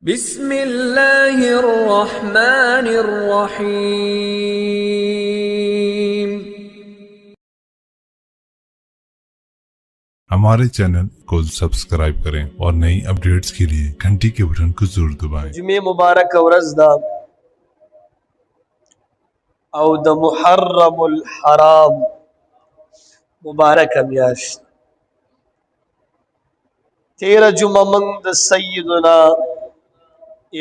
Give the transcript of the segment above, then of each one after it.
بسم الله الرحمن الرحيم। हमारे चैनल को सब्सक्राइब करें और नई अपडेट्स के लिए घंटी के बटन को जरूर दबाएं। जुमे मुबारक ورځ دا او د محرم الحرام مبارک میاشت تیرہ جمعہ من د سیدنا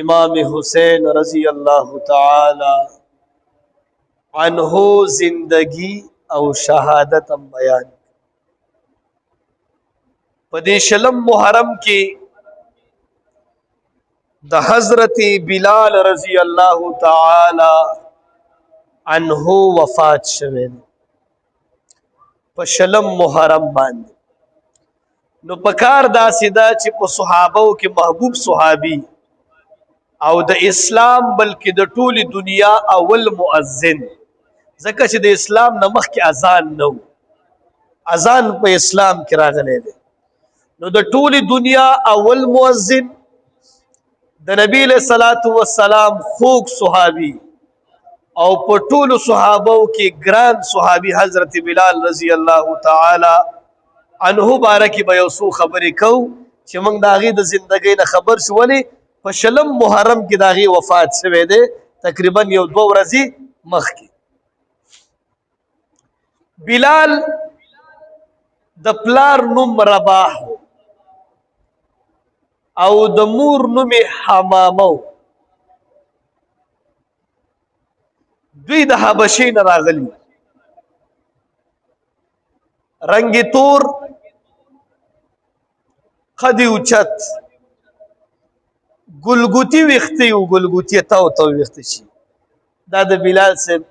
امام حسین رضی اللہ تعالی عنہ زندگی او شہادت بیان پدی شلم محرم کی د حضرت بلال رضی اللہ تعالی عنہ وفات شوه په شلم محرم باندې نو پکار داسې دا چې په صحابو کې محبوب صحابي او د اسلام بلکې د ټولي دنیا اول مؤذن ځکه چې د اسلام نه مخکې اذان نه و اذان په اسلام کې راغلی دی نو د ټولي دنیا اول مؤذن د نبی له صلوات و سلام خوږ صحابي او په ټولو صحابو کې ګران صحابي حضرت بلال رضی الله تعالی عنہ بارکی به یو څو خبرې کو چې موږ د هغې د زندګۍ نه خبر شو ولې په شلم محرم کې د هغې وفات شوی دی تقریبا یو 2 ورځې مخکې بلال د پلار نوم رباح او د مور نوم حمامه دوی د حبشې نه راغلي رنگ تور قدی اوچت ګلګوتي ویښته یو ګلګوتي تاو ویښته شي دا د بلال صاحب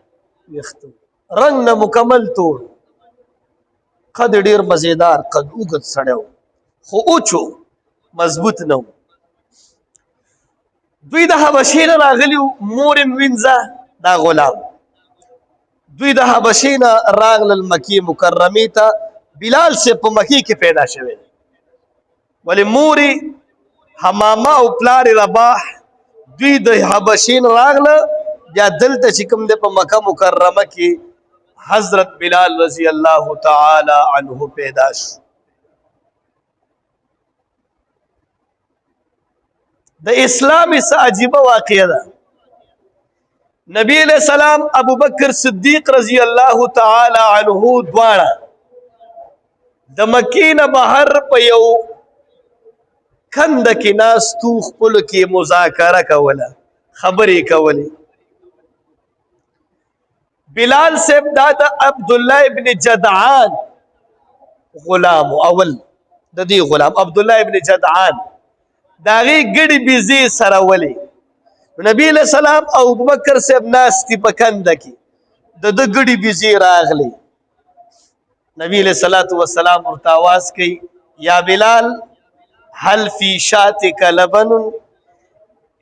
ویښته رنگ نه مکمل تور قد ډیر مزیدار قد اوږد سړی و خو اوچو مضبوط نه و دوی د حبشې نه راغلي مور یې وینځه دا غلام دوی د حبشې نه راغلل مکې مکرمې ته بلال سے په مکې کې پیدا شوی ولی موري حمامه او پلار رباح دوی د حبشې نه راغله بیا دلته چې کوم دی په مکه مکرمه کې حضرت بلال رضی الله تعالی عنہ پیدا شو د اسلام څه عجیبه واقعه ده نبی علیہ السلام ابو بکر صدیق رضی اللہ تعالی عنہ دواړه د مکې نه بهر په یو کند کې ناستو خپلو کې مذاکره کوله خبرې کولې بلال صاحب دا د عبدالله ابن جدعان غلام اول د دې غلام عبدالله ابن جدعان د هغې ګډې بیزې سره ولې نبی علیہ السلام او ابوبکر صاحب ناستی په کنده کې د ده ګډې بیزې راغلی نبی علیہ الصلوۃ والسلام ورته آواز کوي یا بلال هل فی شاتک لبن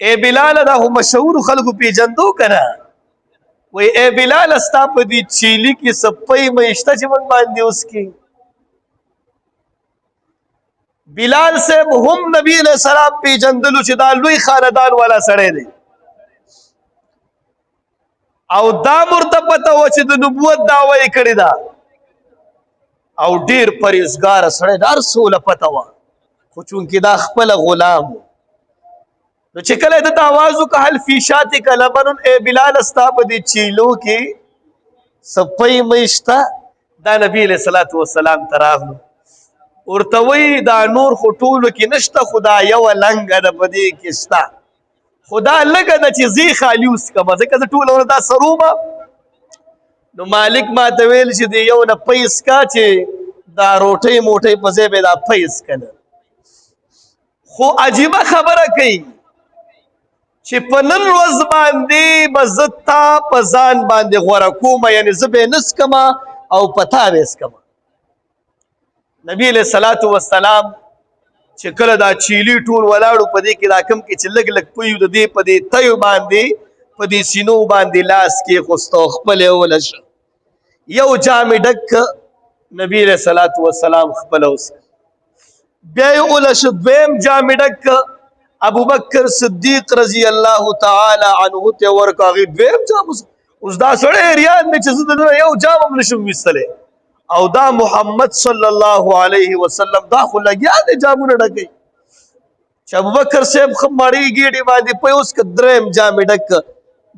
اے بلال دا خو مشهور خلکو پیژندو کنه وای اے بلال ستا په دې چیلي کې سپۍ مې شته چې موږ باندې اوس کې بلال صاحب هم نبی علیہ السلام پیژندلو چې دا لوی خاندان والا سړی دی او دا مرته پته و چې د نبوت دعوه یې کړې ده او ډیر پرهیزګاره سړی د هر څه له پته وه خو چونکې دا خپله غلام نو چې کله یې دته اواز وکړه هل فی شاتک لبن ای بلال ستا په دې چیلو کې سپۍ مې شته دا نبی علیہ الصلوۃ والسلام ته راغلو ورته وایي دا نور خو ټولو کې نشته خو دا یوه لنګه ده په دې کې شته خو دا لږه ده چې زی خالي وڅکمه ځکه زه ټوله ورځ دا سرومه نو مالک ما ته ویل چې د یو نه پیس کا چې دا روټۍ موټۍ په ځای به دا پیس کنه خو عجیبه خبره کوي چې په نن ورځ باندې به زه تا په ځان باندې غوره کومه یعنې زه به یې نه څکمه او په تا به یې څکمه نبی علیہ الصلوۃ والسلام چې کله دا چیلی ټول ولاړو په دې کې دا کم کې چې لږ لږ پویو د دې په دې تیو باندې په دې سینو باندې لاس کې خستو خپل ولش یو جام ډک نبی علیہ الصلوۃ والسلام خپل اوس بیا ولش دویم جام ډک ابو بکر صدیق رضی الله تعالی عنه ته ورکاغي دویم جام اوس دا سړی ریان نه چې زه یو جام هم نشم وستله او دا محمد صلی الله علیه وسلم دا خو لګیا دی جامونه ډکوي چې ابو بکر صاحب خماړي ګیډي باندې په اوس دریم جام ډک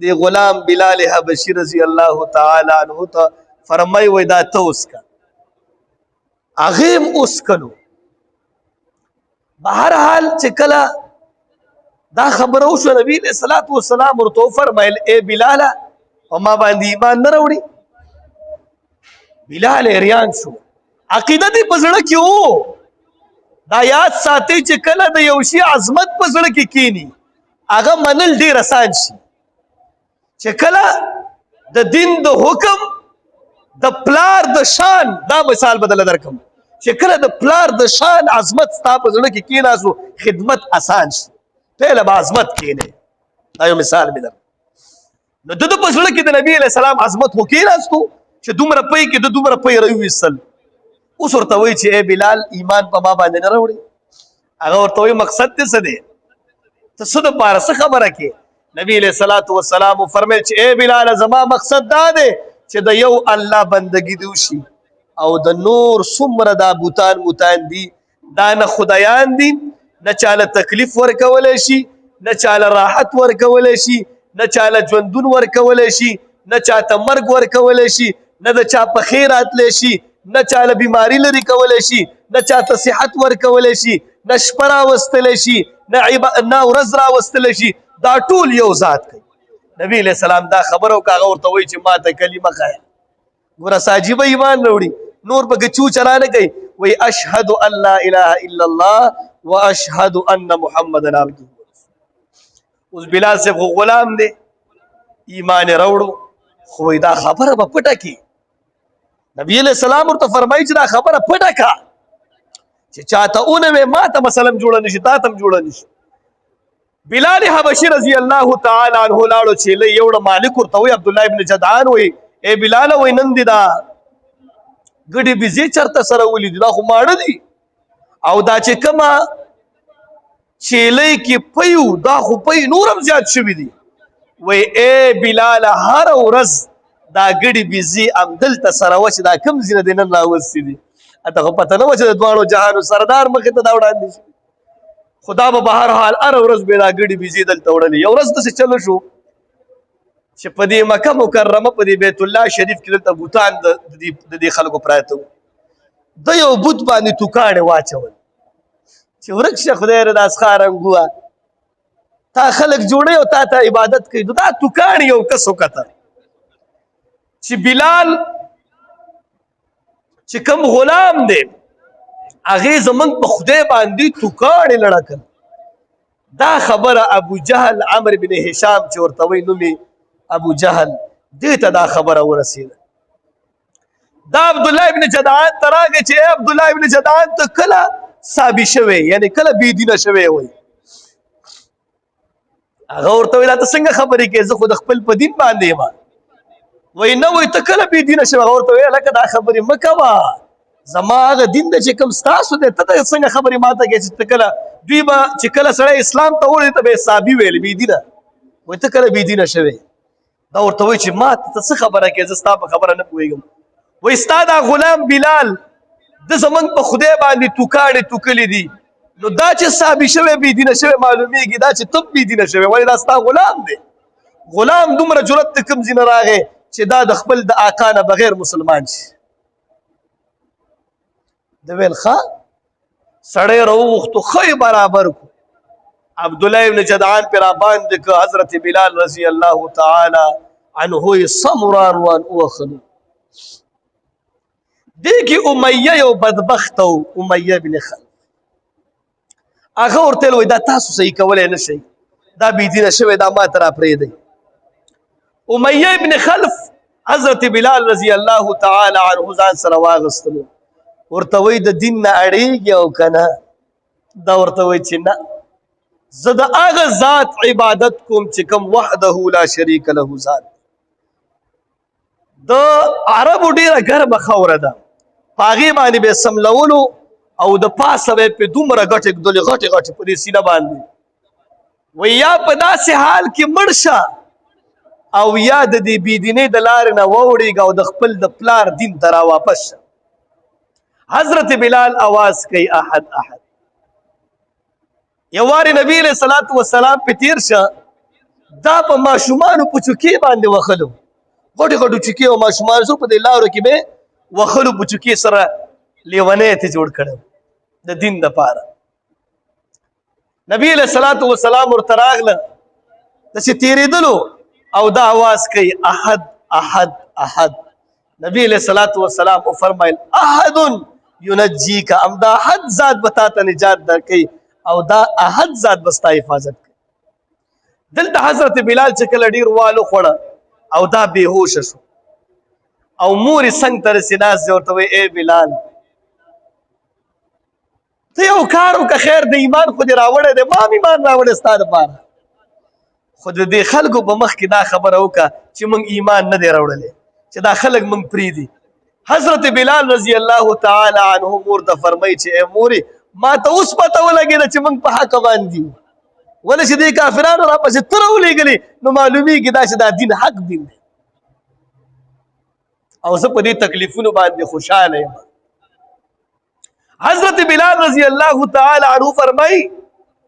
دی غلام بلال حبشي رضی الله تعالی عنه ته فرمای وای دا ته اوس کا اغیم اوس کلو بهر حال چې کله دا خبر او شو نبی علیہ الصلوۃ والسلام ورته فرمایل اے بلال او ما باندې ایمان نه وروړي بلال ریان شو عقیده دې پزړه کې وو دا یاد ساتي چې کله د یو شی عظمت پزړه کې کینی هغه منل ډیر آسان شي چې کله د دین د حکم د پلار د شان دا مثال بدل درکم چې کله د پلار د شان عظمت ستا پزړه کې کیناسو خدمت آسان شي پهله به عظمت کینه دا یو مثال می در نو د پزړه کې د نبی علیہ السلام عظمت هو کیناستو چې دومره پي کې د دومره پي راوېسل اوس ورته وایي چې اے بلال ایمان په ما باندې نه راوړي هغه ورته وایي مقصد دې څه دی ته څه دپاره څه خبره کې نبی علیہ الصلوۃ والسلام فرمیل چې اے بلال زما مقصد دا دی چې د یو الله بندگی دی وشي او د نور څومره دا بوتان موتان دي دا نه خدایان دي نه چاله تکلیف ورکولی شي نه چاله راحت ورکولی شي نه چاله ژوندون ورکولی شي نه چاته مرګ ورکولی شي نه د چا په خیر راتلی شي نه چاله بیماری لري کولی شي نه چاته صحت ورکولی شي نه شپه راوستلی شي نه ورځ راوستلی شي دا ټول یو ذات کوي نبی علیہ السلام دا خبر او کاغه ورته وایي چې ما ته کلمه ښایه ګوره ساجیبه ایمان راوړي نور پکې چو چلا نه کوي وایي اشهد ان لا اله الا الله واشهد ان محمدا عبده اوس بلال صاحب غلام دی ایمان راوړو خو دا خبره به پټه کړي نبی علیہ السلام ورته فرمایي چې دا خبره پټه کا چې چاته اونوي ما ته مثلا جوړه نشي تا ته جوړه نشي بلال حبشي رضی الله تعالی عنہ لاړو چې له یو مالک ورته وي عبد الله ابن جدعان وي اے بلال وای نن دی دا ګډي بيزي چرته سره ولید دا خو ماړه دي او دا چې کما چيلې کې پيو دا خو پي نورم زیات شوی دي وای اے بلال هر ورځ دا ګډي بيزي امدل ته سره وش دا کم زینه دینن لا وسې دي اته پته نه و چې د دوانو جهانو سردار مخ ته دا وړاندې شي خدا به بهر حال ار ورځ به دا ګډي بيزي دلته وړلې یو ورځ د چلو شو چې په دې مکه مکرمه په دې بیت الله شریف کې دلته بوتان د دې خلکو پراته د یو بوت باندې توکاڼه واچول چې ورکشه خدای رضا اسخارنګوا تا خلک جوړي او تا ته عبادت کوي دا توکاڼه یو کس وکړه چې بلال چې کوم غلام دی هغه زمنګ په خدای باندې توکاڼه لړکل دا خبره ابو جهل عمرو بن هشام چې ورته وی نومي ابو جهل دې ته دا خبره ورسېده دا عبد الله ابن جدعان تراغه چې عبد الله ابن جدعان ته کله صابي شوی یعنی کله بی دینه شوی وي هغه ورته ویل ته څنګه خبرې کې زه خود خپل په دین باندې ما وای نه وای ته کله بی دینه شوی هغه ورته ویل لکه دا خبرې مکوا زما هغه دین د چې کوم ستاسو د ته څنګه خبرې ماته کې چې کله دوی به چې کله سړی اسلام ته وړي ته به صابي ویل بی دینه وای ته کله بی دینه شوی دا ورته وای چې ما ته څه خبره کې زه ستا په خبره نه پوهېږم وای ستا دا غلام بلال د زمنګ په خدای باندې توکاڼې توکلې دي نو دا چې صابي شوی بی دینه شوی معلومیږي دا چې تب بی دینه شوی ولې دا ستا غلام دی غلام دومره جرأت د کوم ځای نه راغی چې دا د خپل د آقا نه بغیر مسلمان شي د ویل ښه سړی راوغوښتو ښه برابر کو عبد الله ابن جدعان پر باندې که حضرت بلال رضی الله تعالی عنه سمرا روان اوخلو دیکی امیه یو بدبخت او امیه ابن خلف هغه ورته وی دا تاسو صحیح کولای نشئ دا بيدینه شوی دا ما تر پرې دی امیه ابن خلف حضرت بلال رضی الله تعالی عنه ځان سره واغستلو ورته وی د دین نه اړیږي او کنه دا ورته وی چې نه زه د هغه ذات عبادت کوم چې کوم وحده لا شریک له ذات د عربو ډیره ګرمه خوره ده په هغې باندې به سملولو او د پاسه به یې په دومره ګټې ګدلې غټې غټې په دې سینه باندې و یا په داسې حال کې مړ شه او یا د دې بېدینۍ د لارې نه واوړېږه او د خپل د پلار دین ته را واپس شه. حضرت بلال आवाज کوي احد احد. یو وارې نبی علیه صلات وسلام پې تېر شه، دا په ماشومانو په چوکۍ باندې وښلو، غټې غټو چوکۍ او ماشومان سو په دې لارو کې به وښلو په چوکۍ سره لیونی یې جوړ کړی د دین دپاره. نبی علیه صلات وسلام ورته راغله داسې تېرېدلو او دا आवाज کوي احد احد احد. نبی علیه صلات وسلام وفرمایل احد ینجیک، همدا احد ذات به تا ته نجات درکوي او دا احد ذات به ستا حفاظت کوي. دلته حضرت بلال چې کله ډېر والو خوړه او دا بېهوشه شو او مور یې څنګ ته رسې ناست دی، ورته وایي ای بلال ته یو کار وکړه، خیر د ایمان خو دې راوړی دی، ما هم ایمان راوړی ستا دپاره، خو د دې خلکو په مخ کې دا خبره وکړه چې موږ ایمان نه دی راوړلی، چې دا خلک موږ پرېږدي. حضرت بلال رضی الله تعالی عنه مور ته فرمایي چې ای مورې ما ته اوس پته ولګېده چې موږ په حقه باندې یو، ولې چې دې کافرانو راپسې ته راولېږلې نو معلومېږي دا چې دا دین حق دین دی او زه په دې تکلیفونو باندې خوشحاله یم. حضرت بلال رضی الله تعالی عنه فرمایي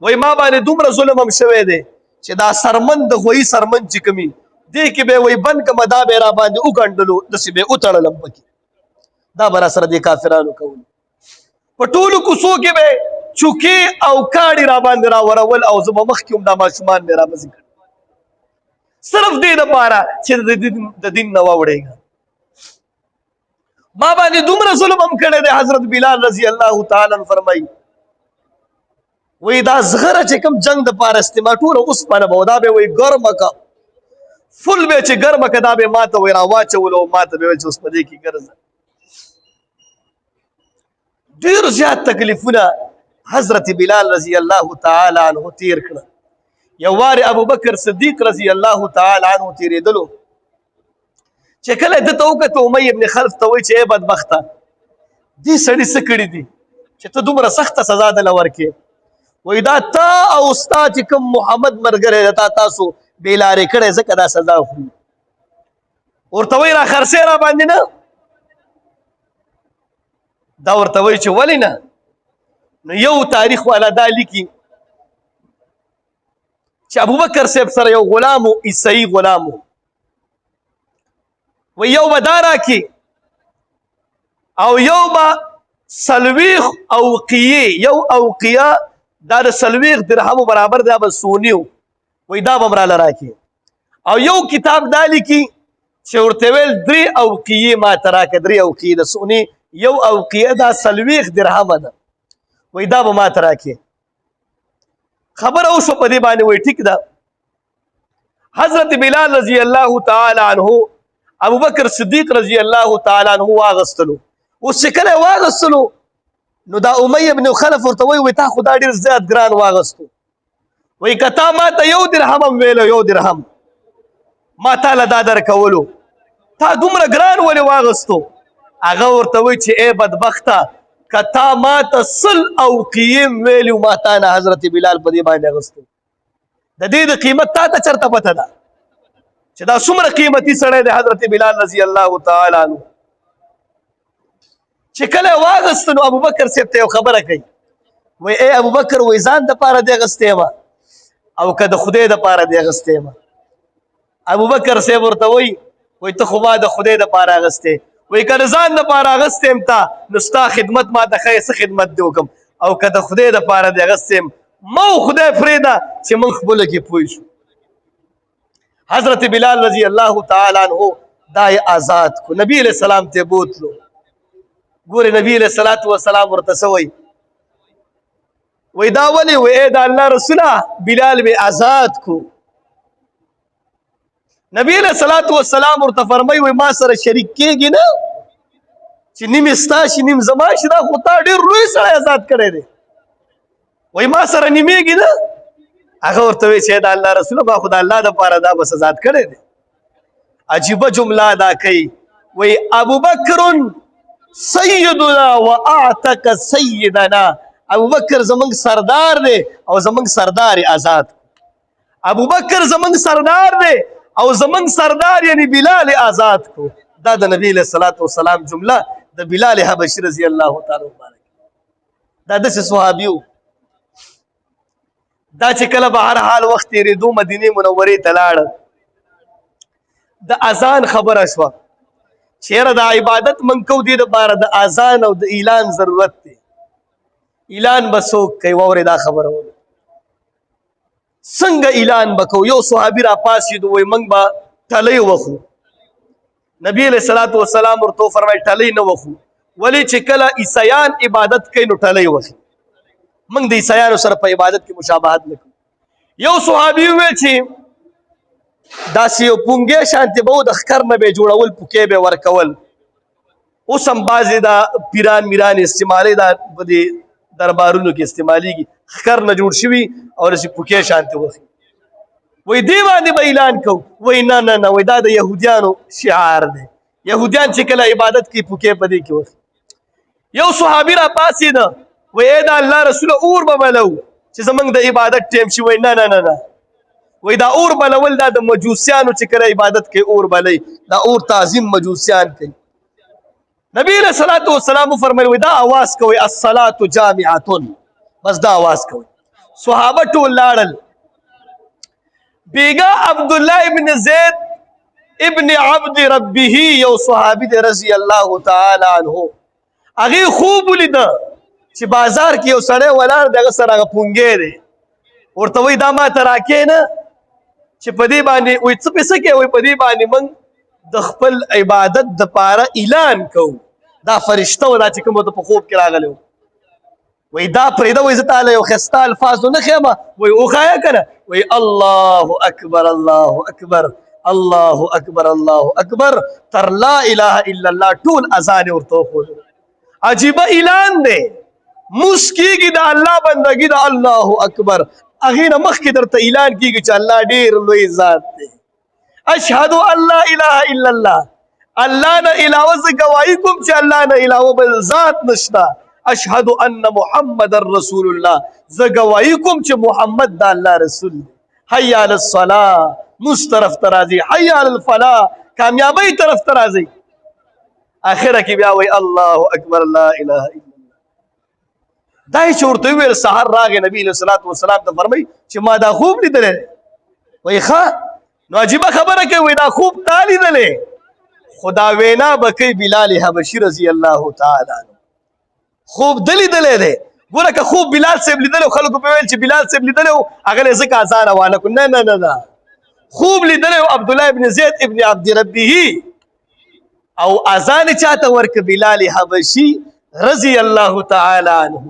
وایي ما باندې دومره ظلم هم شوی دی چې دا سرمن د غویي سرمن چې کوي دې کې به وایي بند کړمه دا به یې راباندې وګنډلو، داسې به یې وتړلم پکې، دا به راسره دې کافرانو کول. په ټولو کوڅو کې به چوکې او کاڼي راباندې راورول او زه به مخکې هم دا ماشومان مې رابسې کړل، صرف دې دپاره چې د دین نه واوړېږه. ما باندې دومره ظلم هم کړی دی. حضرت بلال رضی الله تعالی عنه فرمایي وایي دا زغره چې کوم جنګ دپاره استعمال ټوله اوسپنه به دا به وایي ګرمه که فل به چې ګرمه که دا به ما ته وایي راواچولو او ما ته به ویل چې اوس په دې کې ګرځه. ډېر زیات تکلیفونه حضرت بلال رضی الله تعالی عنه تیر کړه. یو وارې ابوبکر صدیق رضی الله تعالی عنه تېرېدلو چې کله ده ته وکته امی ابن خلف ته وایي چې ای بدبخته دې سړي څه کړي دي چې ته دومره سخته سزا دله ورکې؟ وایي دا تا او ستا چې کوم محمد ملګری دی تاسو بېلارې کړی ځکه دا سزا خوري. ورته وایي را خرڅې را باندې نه؟ دا ورته وایي چې ولې نه؟ نو یو تاریخ والا دا لیکي چې ابوبکر صاحب سره یو غلام و، عیسائی غلام و، و یو به دا راکړي او یو به څلوېښت اوقیې، یو اوقیه دا د 40 درهمو برابر دا به سوني و، وایي دا به م راله راکړي. او یو کتاب دا لیکي چې ورته ویل 3 اوقیې ما ته راکړه، 3 اوقیې د سوني، یو اوقیه دا 40 درهمه ده، وایي دا به ما ته راکړي. خبره وشوه په دې باندې، وایي ټیک ده. حضرت بلال رضی الله تعالی عنه ابوبکر صدیق رضی الله تعالی عنه واغستلو. اوس چې کله واغستلو نو دا امی ابن خلف ورته وایي تا خو دا ډېر زیات ګران واغستو، وایي که تا ما ته 1 درهم هم ویلو 1 درهم ما تاله دا درکولو، تا دومره ګران ولې واغستو؟ هغه ورته وایي چې ای بدبخته که تا ما ته 100 اوقیې ویلي ما تا نه حضرت بلال په دې باندې اغستو. د دې د قیمت تا ته چېرته پته ده چې دا څومره قیمتي سړی دی حضرت بلال رضی الله تعالی عنه. چې کله یې واغسته نو ابوبکر صاحب ته یو خبره کوي، وایي ای ابوبکر وایي ځان دپاره دې اغستې یم او که د خدای دپاره دې اغستې یم؟ ابوبکر صاحب ورته وایي ته خو ما د خدای دپاره اغستې، وایي که د ځان دپاره اغستې یم تا نو ستا خدمت ما ته ښایي څه خدمت دې وکړم، او که د خدای دپاره دې اغستې یم مو خدای پرېږده چې موږ خپله کې پوه شو. حضرت بلال رضی الله تعالی عنه دا یې آزاد کو، نبی علیہ السلام ته بوتلو. ګورې نبی علیہ الصلاۃ والسلام ورته څه وایي؟ وایي دا ولې؟ وایي ای د الله رسوله بلال به آزاد کو. نبی علیہ الصلاۃ والسلام ورته فرمایي وایي ما سره شریک کېږي نه چې نیم یې ستا شي نیم زما شي، دا خو تا ډېر لوی سړی آزاد کړی دی، وایي ما سره نیمېږي نه؟ هغه ورته وایي چې د الله رسوله ما خو د الله دپاره دا بس آزاد کړی دی. عجیبه جمله ادا کوي، وایي ابوبکر سیدنا و اعتق سیدنا، ابوبکر زمونږ سردار دی او زمونږ سردار یې آزاد. ابو بکر زمنګ سردار دی او زمنګ سردار یعنی بلال آزاد کو. دا د نبی علیہ الصلوۃ والسلام جمله د بلال حبشي رضی الله تعالی عنہ. دا د صحابیو دا چې کله به هر حال وخت تیرېدو مدینه منورې ته لاړ، د اذان خبره شوه چیرې د عبادت من کو دې لپاره د اذان او د اعلان ضرورت دی. اعلان به څوک کوي؟ واورې دا خبره وله څنګه اعلان به کوو؟ یو صحابي را پاسېدو وایي موږ به ټلۍ وخو. نبی علیہ الصلوۃ والسلام ورته فرمایي ټلۍ نه وخو، ولې چې کله عیسایان عبادت کوي نو ټلۍ وخي، موږ د عیسایانو سره په عبادت کې مشابهت نه کوو. یو صحابي وویل چې داسې یو پونګې شانتې به و د ښکر نه به یې جوړول، پوکې به یې ورکول. اوس هم بعضې دا پیران میران استعمالوي، دا په دې دربارونو کې استعمالیږي، ښکر نه جوړ شوي او داسې پوکې شانتې وخي. وایي دې باندې به اعلان کوو؟ وایي نه نه نه، وایي دا د یهودیانو شعار دی، یهودیان چې کله عبادت کوي پوکې په دې کې وخي. یو صحابي را پاسېده وایي ای د الله رسوله اور به بلو چې زموږ د عبادت ټیم شي. وایي نه نه نه نه، وایي دا اور بلول دا د مجوسیانو چې کله عبادت کوي اور بلئ، دا اور تعظیم مجوسیان کوي. نبی علیہ الصلوۃ والسلام فرمایي وایي دا اواز کوي الصلاة جامعة، بس دا اواز کوي. صحابه ټول لاړل. بیگا عبدالله ابن زید ابن عبد ربه یو صحابي دی رضی الله تعالی عنه، هغې خوب ولیده چې بازار کې یو سړی ولاړ دی، هغه سره هغه پونګې دی. ورته وایي دا ما ته راکښېنه چې په دې باندې وایي څه پې څه کوې؟ وایي په دې باندې موږ د خپل عبادت دپاره اعلان کوو. دا فرشته و دا چې کوم ورته په خوب کې راغلی و. وایي دا پرېږده، وایي زه تاله یو ښایسته الفاظ نه ښیمه. وایي وښایه که نه؟ وایي الله اکبر الله اکبر الله اکبر الله اکبر تر لا اله الا الله ټول اذان یې ورته وښودل. عجیبه اعلان دی، موس کېږي د الله بندګي د الله اکبر، هغې نه مخکې درته اعلان کېږي چې الله ډېر لوی ذات دی. اشهد ان لا اله الا الله، الله نه علاوه زه ګواهي کوم چې الله نه علاوه بل ذات نشته. اشهد ان محمد رسول الله، زه ګواهي کوم چې محمد د الله رسول دی. حی علی الصلاة، موس طرف ته راځي. حی علی الفلاح، کامیابۍ طرف ته راځي. آخره کې بیا وایي الله اکبر لا اله الا الله. دا یې چې ورته وویل سهار راغی نبي علیه الصلاة والسلام ته فرمایي چې ما دا خوب لیدلی دی. وایي ښه نو عجیبه خبره کوي، وایي دا خوب تا لیدلی؟ خو دا وینا به کوي بلال حبشي رضی الله تعالی عنه. خوب ده لیدلی دی. ګوره که خوب بلال صاحب لیدلی خلکو به ویل چې بلال صاحب لیدلی و هغه یې ځکه اذان روانه کړو. نه نه نه نه، خوب لیدلی و عبدالله ابن زید ابن عبد ربه او اذان چاته ورکه؟ بلال حبشي رضی الله تعالی عنه.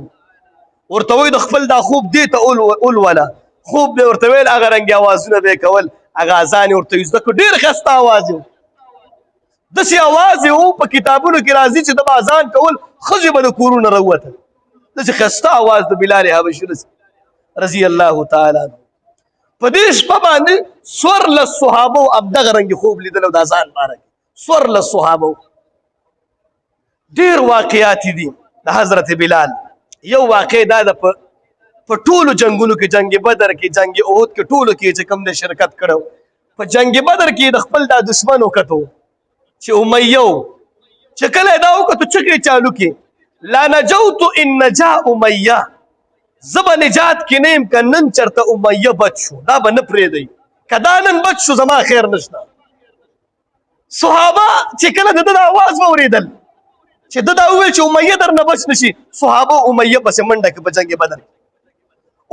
ورته وایي د خپل دا خوب دې ته اولوله. خوب به ورته ویل، هغه رنګې اوازونه به یې کول، هغه اذان یې ورته زده کړو. ډېر ښایسته اواز یې و، داسې اواز یې و په کتابونو کې راځي چې د به اذان کول ښځې به د کورونه راووتل. داسې ښایسته اواز د بلال حبشي رضی الله تعالی عنه. په دې شپه باندې 14 صحابو همدغه رنګې خوب لیدلی د اذان باره کې. 14 صحابو. ډېر واقعات دي د حضرت بلال. یو واقع دا ده په ټولو جنګونو کې، جنګ بدر کې، جنګ احد کې، ټولو کې چې کوم د شرکت کړو. په جنګ بدر کې د خپل دا دشمن وکتو چې امیه چې کله دا وکتو چغې چالو کې لا نجوت ان نجا امیه، زه به نجات کې نه یم که نن چېرته امیه بچ شو، دا به نه پرېږدئ، که دا نن بچ شو زما خیر نشته. صحابه چې کله د ده د اواز واورېدل چې ده دا وویل چې امیه در نه بچ نشي، صحابه امیه پسې منډه کړه په جنګ بدر کې.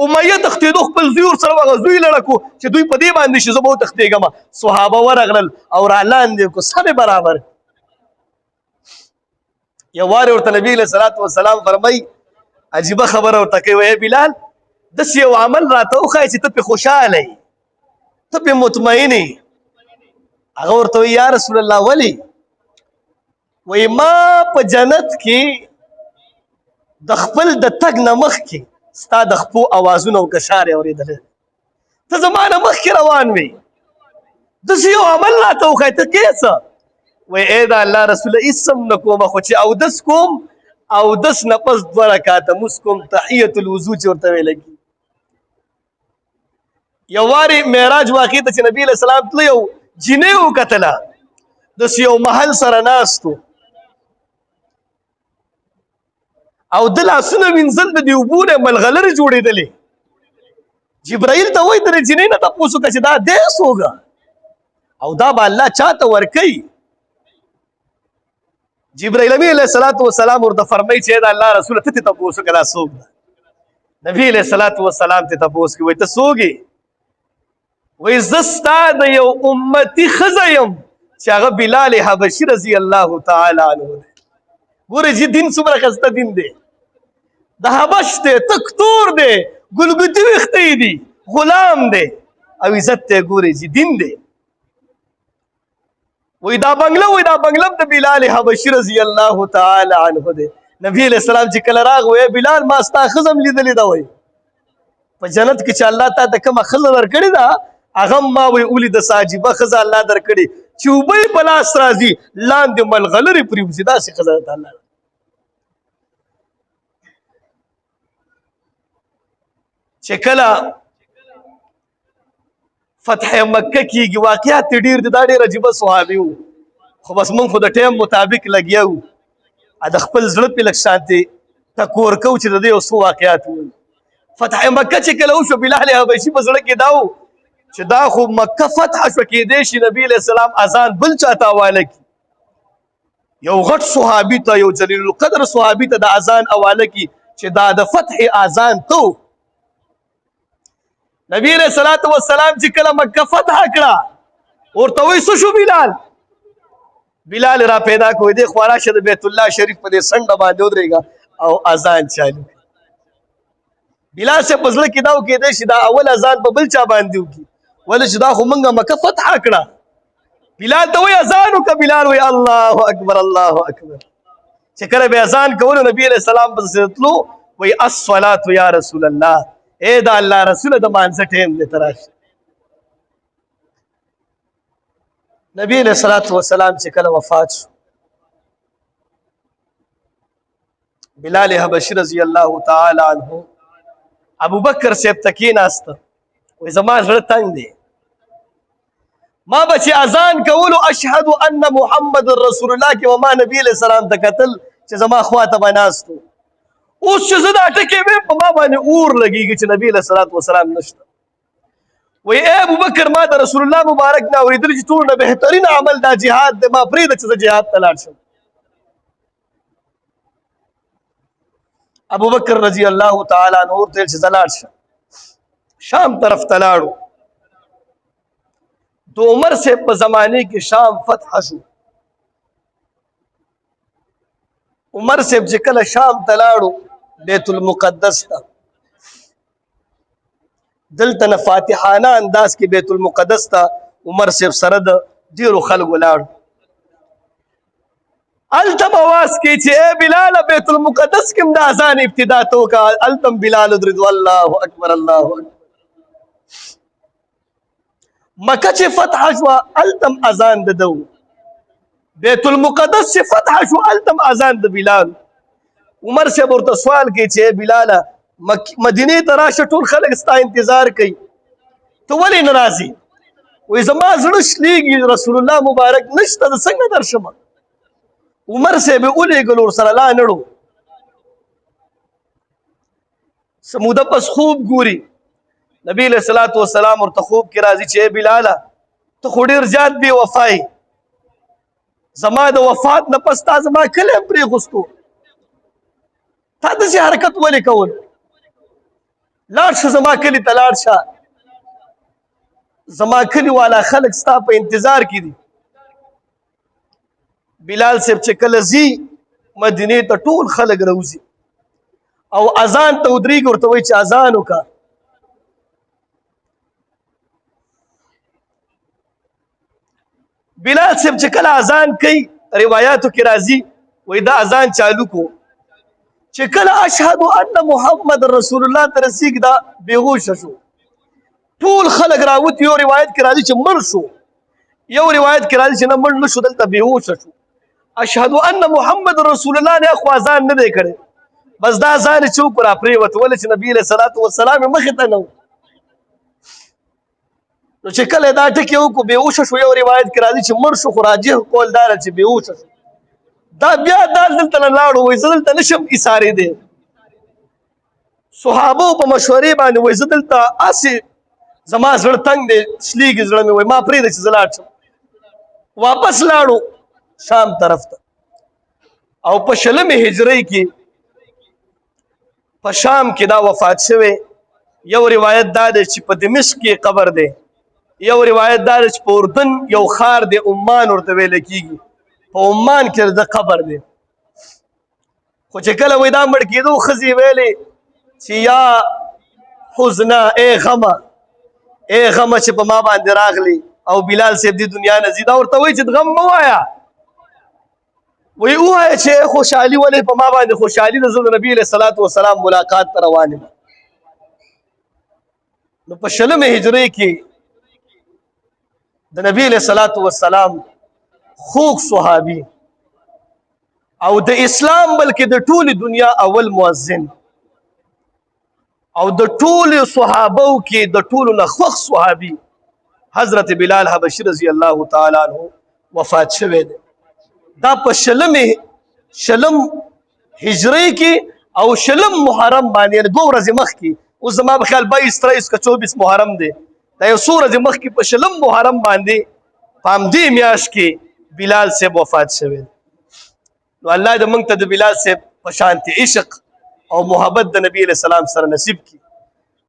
امیه تښتېدو، خپل زوی ورسره هغه زوی لړه کړو چې دوی په دې باندې شي زه به وتښتېږم. صحابه ورغلل او را لاندې کړو، سمې برابر. یو وارې ورته نبي علیه الصلاة والسلام فرمایي عجیبه خبره ورته کوي، وایي بلال داسې یو عمل راته وښایه چې ته پرې خوشحاله یې، ته پرې مطمئن یې. هغه ورته وایي یا رسول الله ولې؟ وایي ما په جنت کې د خپل د تګ نه مخکې ستا د خپو اوازونه او کشار یې اورېدلی، ته زما نه مخکې روان وې، داسې یو عمل راته وښایه، ته کې څه؟ وایي ای د الله رسوله هېڅ هم نه کومه، خو چې اودس کوم اودس نه پس 2 رکعته مونځ کوم، تحیة الوضو چې ورته ویلی کېږي. یو واري معراج واقع ته چې نبی علیہ السلام تل یو جنې وکتله د یو محل سره ناستو او د لاسونه وینځل د دې اوبو نه ملغلرې جوړېدلې جبرائیل ته وایي د جنې نه تپوس وکړه چې دا دی څوک او دا به الله چاته ورکوي جبرائیل امین علیه الصلاة والسلام ورته فرمایي چې د الله رسوله ته تپوس وکړه دا څوک ده نبی علیه الصلاة والسلام ته تپوس کوي ته څوک یې وایي زه ستا د یو امتي ښځه یم چې هغه بلال حبشي رضی الله تعالی عنه دی ګورې چې دین څومره ښایسته دین دی د حبش دی تک تور دی ګلګوتې ویښته دي غلام دی او عزت ته ګورې چې دین دی وی دا بنگله د بلال حبشي رضی الله تعالی عنه دی نبی علیہ السلام چې کله راغ وی بلال ما ستا ښځه هم لیدلې ده وی په جنت کې چې الله تا ته کومه ښځه درکړې ده هغه ما وی ولیده څه عجیبه ښځه الله درکړې چې اوبه یې په لاس راځي لاندې ملغلرې پرېوځي داسې ښځه ده الله چې کله فتح مکه کېږي واقعات یې ډېر دي دا ډېر عجیبه صحابي وو خو بس موږ خو د ټایم مطابق لګیا وو د خپل زړه پې لږ شانتې ټکور کوو چې د دې یو څو واقعات ووایو فتح مکه چې کله وشو بلال حبشي په زړه کې دا و چې دا خو مکه فتح شوه کېدی شي نبي علیه السلام اذان بل چاته حواله کړي یو غټ صحابي ته یو جلیل القدر صحابي ته د اذان حواله کړي چې دا د فتح اذان تو نبی علیہ الصلوۃ والسلام چې کله مکه فتح کړه ورته وایي څه شو بلال را پیدا کوی دی خو راشه د بیت الله شریف په دې څنډه باندې ودرېږه او اذان چالو بلال صاحب په زړه کې دا وکېدی چې دا اول اذان په بل چا باندې وکړي ولې چې دا خو موږ مکه فتح کړه بلال ته وایي اذان وکړه بلال وایي الله اکبر الله اکبر چې کله به اذان کولو نبی علیہ السلام پسې تلو وایي الصلاة یا رسول الله اے دا الله رسول د مانځه ټیم دی ته راشه نبی علیہ الصلوۃ والسلام چې کله وفات شو بلال حبشي رضی الله تعالی عنه ابو بکر صاحب ته کېناسته وایي زما زړه تنګ دی ما به چې اذان کولو اشهد ان محمد رسول الله کې وما نبی علیہ السلام ته کتل چې زما خواته به ناست و اوس چې زه دا ټکې ویم په ما باندې اور لګېږي چې نبي علیه الصلاة والسلام نشته وایي ای ابوبکر ما د رسول الله مبارک نه اورېدلي چې ټول نه بهترین عمل دا جهاد دی ما پرېږده چې زه جهاد ته لاړ شم ابوبکر رضی الله تعالی عنه ورته ویل چې زه لاړ شم شام طرف ته لاړو د عمر صاحب په زمانې کې شام فتح شو عمر صاحب چې کله شام ته لاړو بیت المقدس ته دلته نه فاتحانه انداز کې بیت المقدس ته عمر صاحب سره د ډېرو خلکو لاړو هلته به واس کوي چې ای بلال بیت المقدس کې هم د اذان ابتدا ته وکړه هلته هم بلال ودرېدو الله اکبر الله اکبر مکه چې فتح شوه هلته هم اذان د ده بیت المقدس چې فتح شو هلته هم اذان د بلال عمر صاحب ورته سوال کوي چې بلاله مدینې ته راشه ټول خلک ستا انتظار کوي ته ولې نه راځې وایي زما زړه شلېږي رسول الله مبارک نشته زه څنګه درشم عمر صاحب یې ولېږلو ورسره لا نړو څه موده پس خوب ګوري نبی علیہ الصلوۃ والسلام ورته خوب کې راځي چې ای بلاله ته خو ډېر زیات بې وفا یې زما د وفات نه پس تا زما کلی هم پرېغوستو تا داسې حرکت ولې کول لاړ شه زما کلي ته لاړ شه زما کلي والا خلک ستا په انتظار کې دي بلال صاحب چې کله ځي مدینې ته ټول خلک راوځي او اذان ته ودرېږي ورته وایي چې اذان وکړه بلال صاحب چې کله اذان کوي روایاتو کې راځي وایي دا اذان چالو کو چې کله اشهد ان محمد رسول الله ته رسېږي دا بېهوشه شو ټول خلک راوت یو روایت کې راځي چې مړ شو یو روایت کې راځي چې نه مړ نه شو دلته بېهوشه شو اشهد ان محمد رسول الله نه خو اذان نه دی کړی بس دا ځان چې وکړه پرېوت ولې چې نبي علیه الصلاة والسلام یې مخې ته نه و نو چې کله دا ټکي وکړو بېهوشه شو یو روایت کې راځي چې مړ شو خو راجح قول دا ده چې بېهوشه شو دا بیا دا دلته نه لاړو وایي زه دلته نشم ایسارېدی صحابو په مشورې باندې وایي زه دلته هسې زما زړه تنګ دی شلیږي زړه مې وایي ما پرېږده چې زه لاړ شم واپس لاړو شام طرف ته او په 20 هجرۍ کې په شام کې دا وفات شوی یو روایت دا دی چې په دمشق کې قبر دی یو روایت دا دی چې په اردن یو ښار دی عمان ورته ویل کېږي په عمان کې د قبر دی خو چې کله وایي دا مړ کېدو ښځې ویلې چې یا حزنه ای غمه چې په ما باندې راغلی او بلال صاحب دې دنیا نه ځي دا ورته وایي چې غم مه وایه وی ووایه چې خوشحالي ولې په ما باندې خوشحالي ده زه د نبي علیه صلات وسلام ملاقات ته روان یم نو په 20 هجرۍ کې د نبي علیه صلات وسلام خوږ صحابي او د اسلام بلکې د ټولې دنیا اول مؤذن او د ټولو صحابو کې د ټولو نه خوښ صحابي حضرت بلال حبشي رضی الله تعالی عنہ وفات شوی دی دا په 20 هجرۍ کې او 20 محرم باندې 2 ورځې مخکې اوس زما په خیال 22 23 که 24 محرم دی دا یو څو ورځې مخکې په 20 محرم باندې په همدې میاشت کې بلال صاحب وفات شوی نو الله دې موږ ته د بلال صاحب په شانتې عشق او محبت د نبی علیه السلام سره نصیب کړي